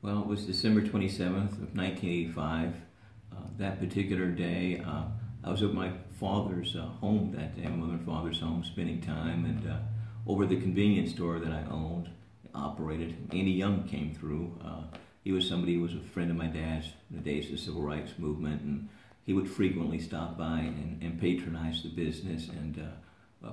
Well, it was December 27th of 1985. That particular day, I was at my father's home that day, my mother and father's home, spending time, and over the convenience store that I owned, operated, Andy Young came through. He was somebody who was a friend of my dad's in the days of the Civil Rights Movement, and he would frequently stop by and patronize the business, and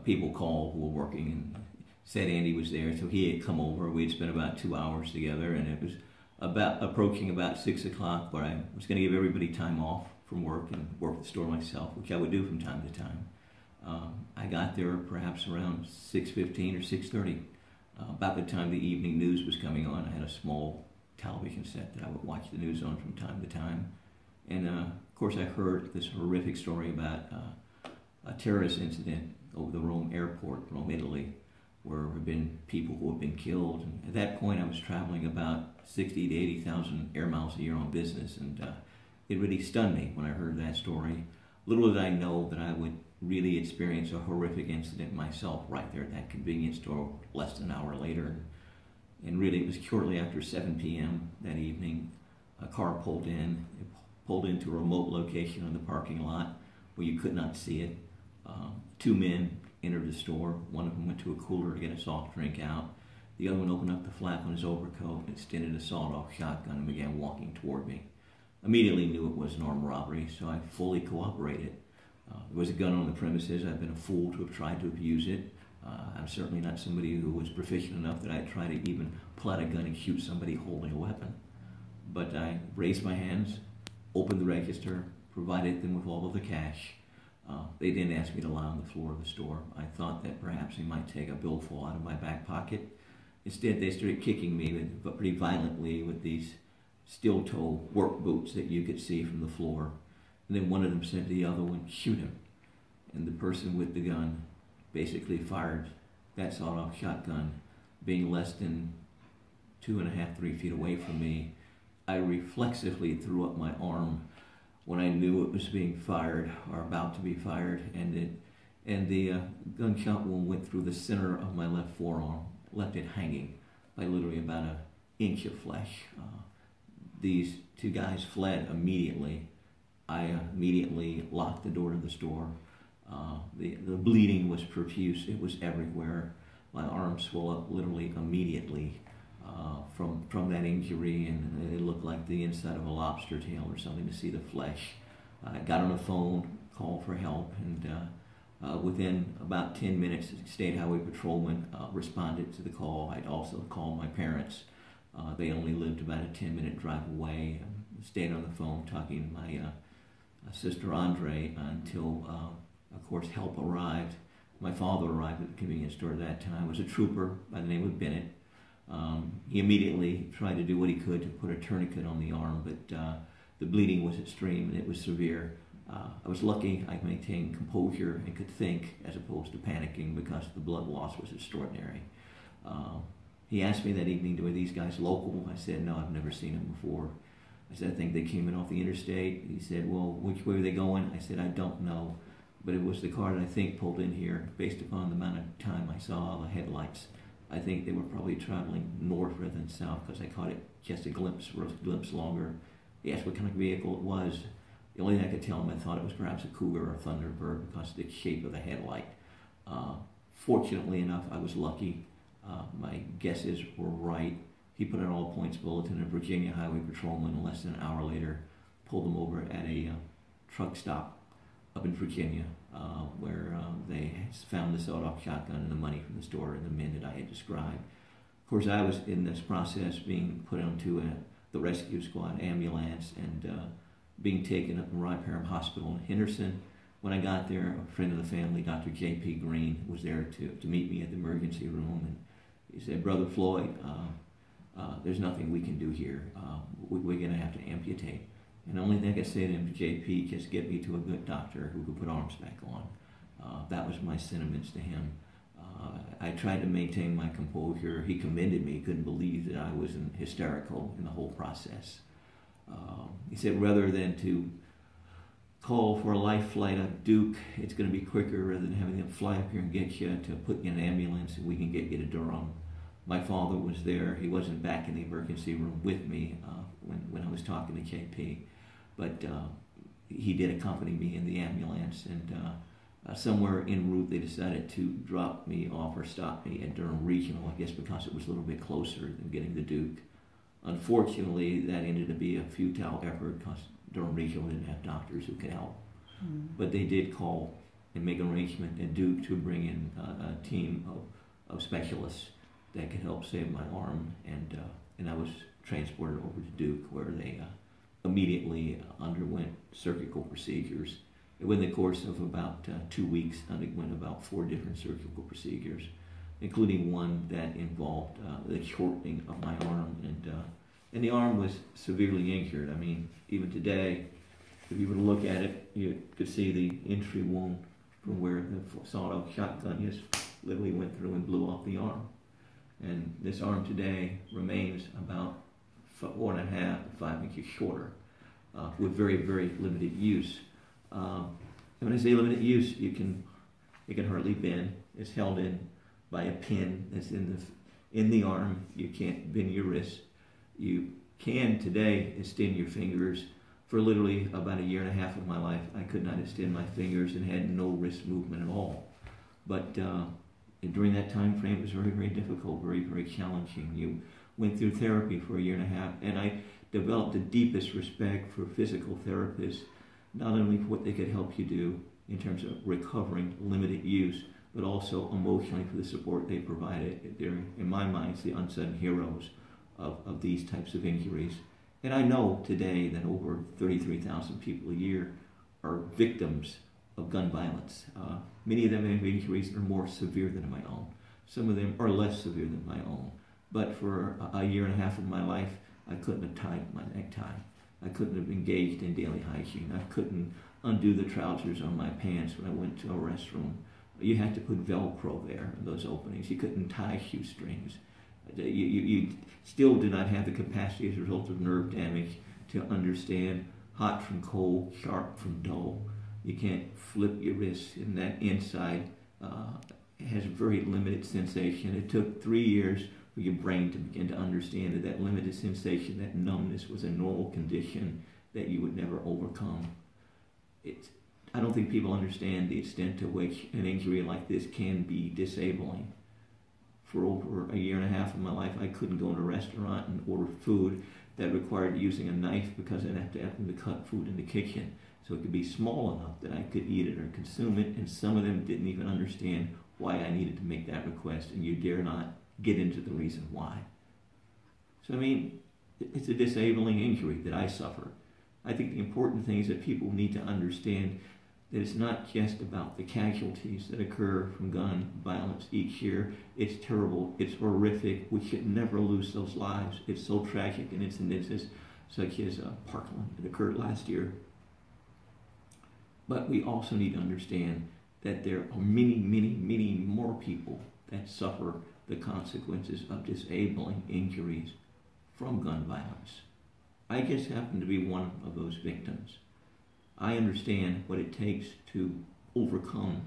people called who were working and said Andy was there, so he had come over. We had spent about 2 hours together, and it was approaching about 6 o'clock, where I was going to give everybody time off from work and work at the store myself, which I would do from time to time. I got there perhaps around 6:15 or 6:30. About the time the evening news was coming on, I had a small television set that I would watch the news on from time to time. And of course I heard this horrific story about a terrorist incident over the Rome airport, Rome, Italy, where there have been people who have been killed. And at that point I was traveling about 60 to 80,000 air miles a year on business, and it really stunned me when I heard that story. Little did I know that I would really experience a horrific incident myself right there at that convenience store less than an hour later. And really it was shortly after 7 p.m. that evening. A car pulled in. It pulled into a remote location in the parking lot where you could not see it. Two men entered the store. One of them went to a cooler to get a soft drink out. The other one opened up the flap on his overcoat and extended a sawed-off shotgun and began walking toward me. Immediately knew it was an armed robbery, so I fully cooperated. There was a gun on the premises. I've been a fool to have tried to abuse it. I'm certainly not somebody who was proficient enough that I'd try to even pull out a gun and shoot somebody holding a weapon. But I raised my hands, opened the register, provided them with all of the cash. They didn't ask me to lie on the floor of the store. I thought that perhaps they might take a billfold out of my back pocket. Instead, they started kicking me pretty violently with these steel-toe work boots that you could see from the floor. And then one of them said to the other one, "Shoot him." And the person with the gun basically fired that sawed-off shotgun, being less than 2.5, 3 feet away from me. I reflexively threw up my arm when I knew it was being fired or about to be fired, and the gunshot wound went through the center of my left forearm, left it hanging by literally about an inch of flesh. These two guys fled immediately. I immediately locked the door to the store. The bleeding was profuse. It was everywhere. My arm swelled up literally immediately from that injury, and it looked like the inside of a lobster tail or something to see the flesh. I got on the phone, called for help, and within about 10 minutes, the State Highway Patrolman responded to the call. I'd also called my parents. They only lived about a 10-minute drive away. I stayed on the phone talking to my sister Andre until, of course, help arrived. My father arrived at the convenience store at that time. It was a trooper by the name of Bennett. He immediately tried to do what he could to put a tourniquet on the arm, but the bleeding was extreme and it was severe. I was lucky I maintained composure and could think as opposed to panicking because the blood loss was extraordinary. He asked me that evening, were these guys local? I said, no, I've never seen them before. I said, I think they came in off the interstate. He said, well, which way were they going? I said, I don't know, but it was the car that I think pulled in here based upon the amount of time I saw the headlights. I think they were probably traveling north rather than south because I caught it just a glimpse longer. He asked what kind of vehicle it was. The only thing I could tell him, I thought it was perhaps a Cougar or a Thunderbird because of the shape of the headlight. Fortunately enough, I was lucky. My guesses were right. He put an all-points bulletin. A Virginia Highway Patrolman less than an hour later pulled them over at a truck stop up in Virginia where they found the sawed-off shotgun and the money from the store and the men that I had described. Of course, I was in this process being put onto the rescue squad ambulance and being taken up in Rye-Parham Hospital in Henderson. When I got there, a friend of the family, Dr. J.P. Green, was there to meet me at the emergency room, and he said, Brother Floyd, there's nothing we can do here. We're going to have to amputate. And the only thing I could say to him, JP, just get me to a good doctor who could put arms back on. That was my sentiments to him. I tried to maintain my composure. He commended me. He couldn't believe that I was hysterical in the whole process. He said rather than to call for a life flight of Duke, it's going to be quicker rather than having them fly up here and get you to put you in an ambulance and we can get you to Durham. My father was there. He wasn't back in the emergency room with me when I was talking to KP, but he did accompany me in the ambulance, and somewhere en route they decided to drop me off or stop me at Durham Regional, I guess because it was a little bit closer than getting to Duke. Unfortunately, that ended up being a futile effort because Durham Regional didn't have doctors who could help. But they did call and make an arrangement at Duke to bring in a team of specialists that could help save my arm, and I was transported over to Duke, where they immediately underwent surgical procedures. Within the course of about 2 weeks, I underwent about 4 different surgical procedures, including one that involved the shortening of my arm, and the arm was severely injured. I mean, even today, if you were to look at it, you could see the entry wound from where the sawed-off shotgun just literally went through and blew off the arm. And this arm today remains about 4.5 to 5 inches shorter, with very, very limited use. And when I say limited use, it can hardly bend. It's held in by a pin that's in the arm. You can't bend your wrist. You can today extend your fingers. For literally about 1.5 years of my life, I could not extend my fingers and had no wrist movement at all. But during that time frame, it was very, very difficult, very, very challenging. You went through therapy for 1.5 years, and I developed the deepest respect for physical therapists, not only for what they could help you do in terms of recovering limited use, but also emotionally for the support they provided. They're, in my mind, the unsung heroes of these types of injuries. And I know today that over 33,000 people a year are victims of gun violence. Many of them have injuries that are more severe than my own. Some of them are less severe than my own. But for 1.5 years of my life, I couldn't have tied my necktie. I couldn't have engaged in daily hygiene. I couldn't undo the trousers on my pants when I went to a restroom. You had to put Velcro there in those openings. You couldn't tie shoestrings. You still do not have the capacity as a result of nerve damage to understand hot from cold, sharp from dull. You can't flip your wrist, and that inside has very limited sensation. It took 3 years for your brain to begin to understand that that limited sensation, that numbness, was a normal condition that you would never overcome. I don't think people understand the extent to which an injury like this can be disabling. For over 1.5 years of my life, I couldn't go in a restaurant and order food that required using a knife because I'd have to ask them to cut food in the kitchen. So it could be small enough that I could eat it or consume it, and some of them didn't even understand why I needed to make that request, and you dare not get into the reason why. So, I mean, it's a disabling injury that I suffered. I think the important thing is that people need to understand that it's not just about the casualties that occur from gun violence each year. It's terrible, it's horrific. We should never lose those lives. It's so tragic in incidences such as Parkland that occurred last year. But we also need to understand that there are many, many, many more people that suffer the consequences of disabling injuries from gun violence. I just happen to be one of those victims. I understand what it takes to overcome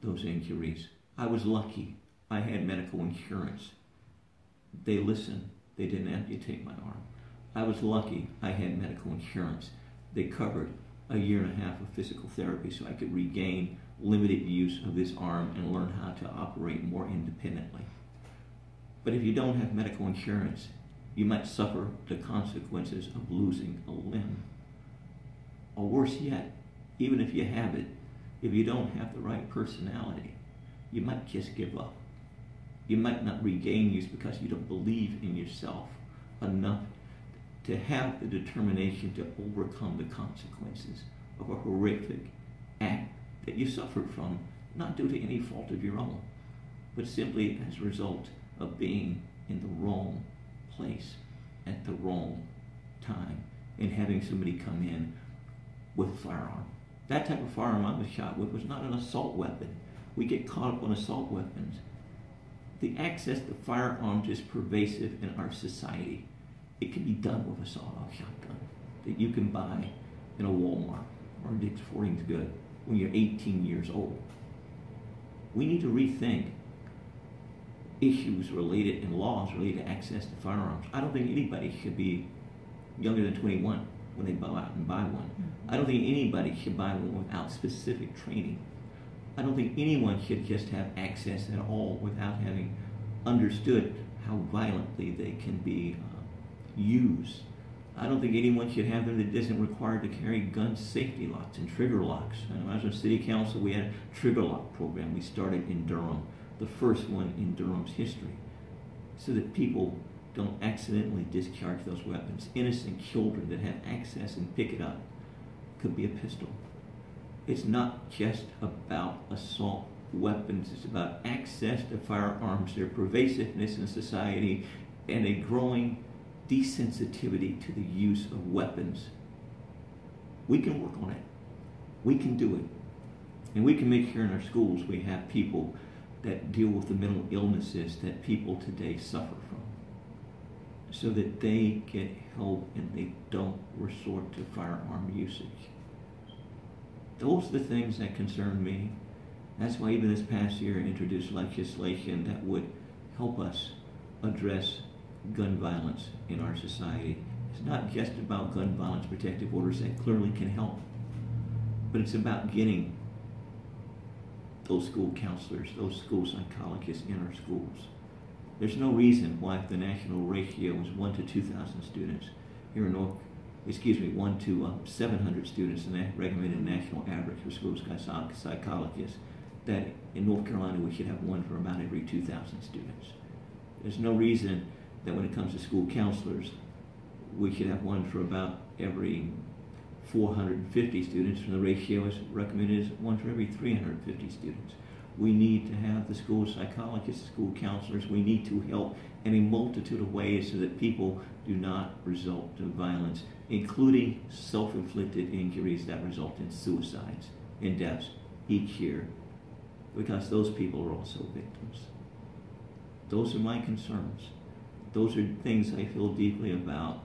those injuries. I was lucky. I had medical insurance. They listened. They didn't amputate my arm. I was lucky. I had medical insurance. They covered 1.5 years of physical therapy so I could regain limited use of this arm and learn how to operate more independently. But if you don't have medical insurance, you might suffer the consequences of losing a limb. Or worse yet, even if you have it, if you don't have the right personality, you might just give up. You might not regain use because you don't believe in yourself enough to have the determination to overcome the consequences of a horrific act that you suffered from, not due to any fault of your own, but simply as a result of being in the wrong place at the wrong time and having somebody come in with a firearm. That type of firearm I was shot with was not an assault weapon. We get caught up on assault weapons. The access to firearms is pervasive in our society. It can be done with a sawed-off shotgun that you can buy in a Walmart or a Dick's Sporting Goods when you're 18 years old. We need to rethink issues related and laws related to access to firearms. I don't think anybody should be younger than 21 when they go out and buy one. I don't think anybody should buy one without specific training. I don't think anyone should just have access at all without having understood how violently they can be used. I don't think anyone should have them that isn't required to carry gun safety locks and trigger locks. When I was on city council, we had a trigger lock program we started in Durham, the first one in Durham's history, so that people don't accidentally discharge those weapons. Innocent children that have access and pick it up. Could be a pistol. It's not just about assault weapons, it's about access to firearms, their pervasiveness in society, and a growing desensitivity to the use of weapons. We can work on it. We can do it. And we can make sure in our schools we have people that deal with the mental illnesses that people today suffer from, so that they get help and they don't resort to firearm usage. Those are the things that concern me. That's why even this past year I introduced legislation that would help us address gun violence in our society. It's not just about gun violence protective orders that clearly can help, but it's about getting those school counselors, those school psychologists in our schools. There's no reason why the national ratio is 1 to 2,000 students here in 1 to 700 students in the recommended national average for school psychologists, that in North Carolina we should have one for about every 2,000 students. There's no reason that when it comes to school counselors, we should have one for about every 450 students, and the ratio is recommended as one for every 350 students. We need to have the school psychologists, school counselors. We need to help in a multitude of ways so that people do not result in violence, including self-inflicted injuries that result in suicides and deaths each year, because those people are also victims. Those are my concerns. Those are things I feel deeply about.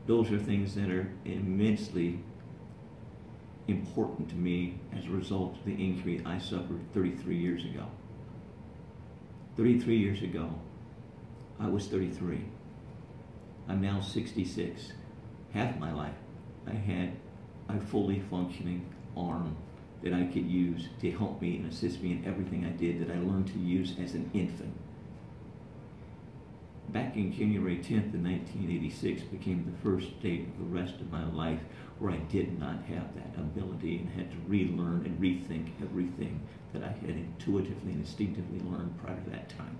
Those are things that are immensely important to me as a result of the injury I suffered 33 years ago. 33 years ago, I was 33. I'm now 66. Half my life, I had a fully functioning arm that I could use to help me and assist me in everything I did, that I learned to use as an infant. Back in January 10th of 1986 became the first day of the rest of my life where I did not have that ability and had to relearn and rethink everything that I had intuitively and instinctively learned prior to that time.